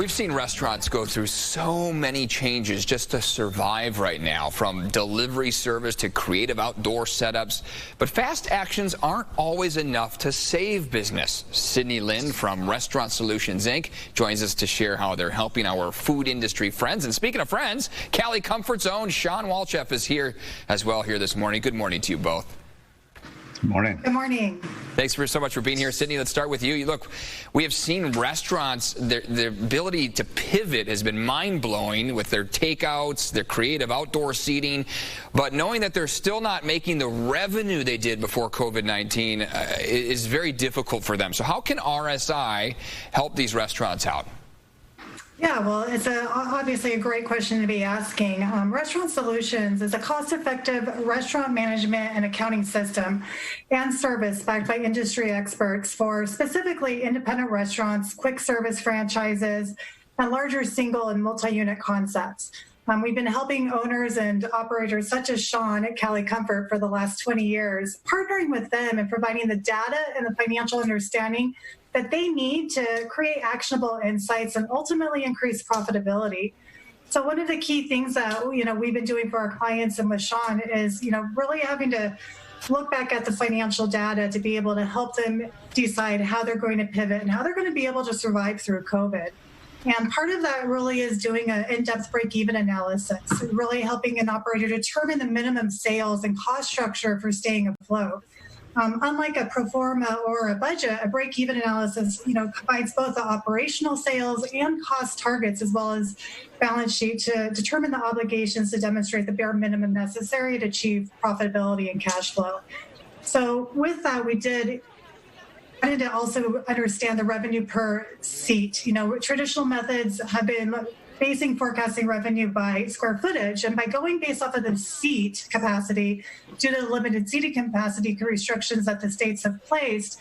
We've seen restaurants go through so many changes just to survive right now, from delivery service to creative outdoor setups. But fast actions aren't always enough to save business. Sydney Lynn from Restaurant Solutions, Inc. joins us to share how they're helping our food industry friends. And speaking of friends, Cali Comfort's own Shawn Walchef is here as well here this morning. Good morning to you both. Good morning. Good morning. Thanks so much for being here. Sydney, let's start with you. Look, we have seen restaurants, their ability to pivot has been mind-blowing with their takeouts, their creative outdoor seating. But knowing that they're still not making the revenue they did before COVID-19 is very difficult for them. So how can RSI help these restaurants out? Yeah, well, it's obviously a great question to be asking. Restaurant Solutions is a cost-effective restaurant management and accounting system and service backed by industry experts for specifically independent restaurants, quick service franchises, and larger single and multi-unit concepts. We've been helping owners and operators such as Shawn at Cali Comfort for the last 20 years, partnering with them and providing the data and the financial understanding that they need to create actionable insights and ultimately increase profitability. So one of the key things that we've been doing for our clients and with Shawn is really having to look back at the financial data to be able to help them decide how they're going to pivot and how they're going to be able to survive through COVID. And part of that really is doing an in-depth break-even analysis, really helping an operator determine the minimum sales and cost structure for staying afloat. Unlike a pro forma or a budget, a break-even analysis, combines both the operational sales and cost targets, as well as balance sheet to determine the obligations to demonstrate the bare minimum necessary to achieve profitability and cash flow. So with that, we wanted to also understand the revenue per seat. Traditional methods have been basing forecasting revenue by square footage, and by going based off of the seat capacity due to the limited seating capacity restrictions that the states have placed,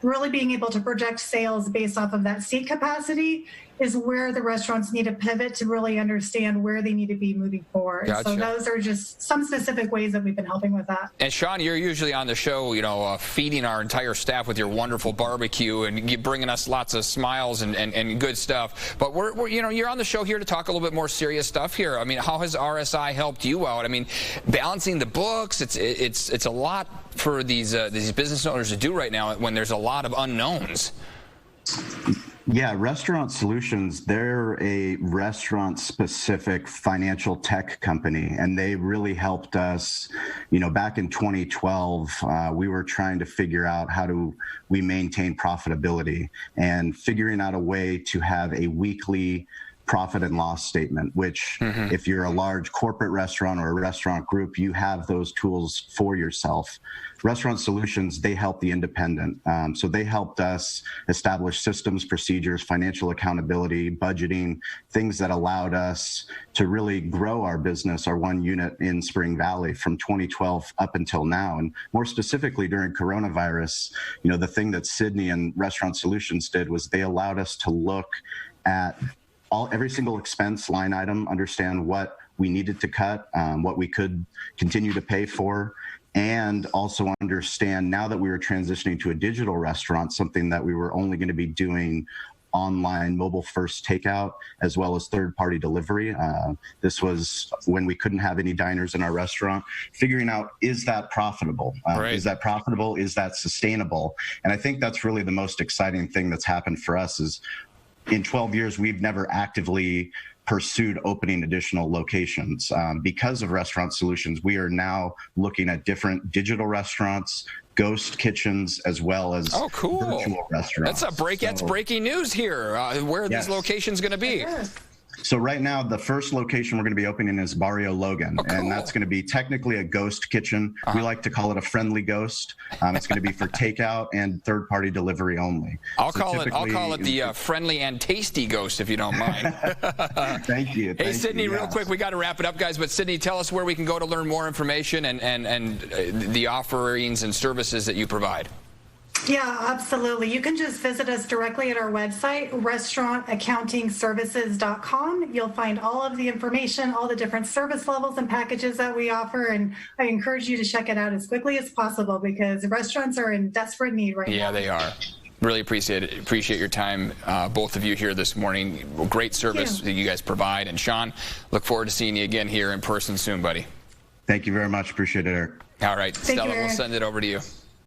really being able to project sales based off of that seat capacity is where the restaurants need to pivot to really understand where they need to be moving forward. Gotcha. So those are just some specific ways that we've been helping with that. And Shawn, you're usually on the show, feeding our entire staff with your wonderful barbecue and bringing us lots of smiles and good stuff. But you're on the show here to talk a little bit more serious stuff here. I mean, how has RSI helped you out? I mean, balancing the books, it's a lot for these business owners to do right now when there's a lot of unknowns. Yeah, Restaurant Solutions, they're a restaurant-specific financial tech company, and they really helped us. Back in 2012, we were trying to figure out how do we maintain profitability and figuring out a way to have a weekly profit and loss statement, which if you're a large corporate restaurant or a restaurant group, you have those tools for yourself. Restaurant Solutions, they help the independent. So they helped us establish systems, procedures, financial accountability, budgeting, things that allowed us to really grow our business, our one unit in Spring Valley from 2012 up until now. And more specifically during coronavirus, the thing that Sydney and Restaurant Solutions did was they allowed us to look at every single expense line item, understand what we needed to cut, what we could continue to pay for, and also understand now that we were transitioning to a digital restaurant, something that we were only going to be doing online mobile first takeout as well as third-party delivery. This was when we couldn't have any diners in our restaurant, figuring out, is that profitable? Right. Is that profitable? Is that sustainable? And I think that's really the most exciting thing that's happened for us is in 12 years, we've never actively pursued opening additional locations. Because of Restaurant Solutions, we are now looking at different digital restaurants, ghost kitchens, as well as virtual restaurants. That's breaking news here. Where are these locations going to be? So right now, the first location we're going to be opening is Barrio Logan, and that's going to be technically a ghost kitchen. We like to call it a friendly ghost. It's going to be for takeout and third-party delivery only. I'll call it the friendly and tasty ghost, if you don't mind. Thank you. Hey, Sydney, real quick, we got to wrap it up, guys. But Sydney, tell us where we can go to learn more information and the offerings and services that you provide. Yeah, absolutely. You can just visit us directly at our website, restaurantaccountingservices.com. You'll find all of the information, all the different service levels and packages that we offer, and I encourage you to check it out as quickly as possible because restaurants are in desperate need right now. Yeah, they are. Really appreciate it. Appreciate your time, both of you here this morning. Great service that you guys provide. And Shawn, look forward to seeing you again here in person soon, buddy. Thank you very much. Appreciate it, Eric. All right, Stella, we'll send it over to you.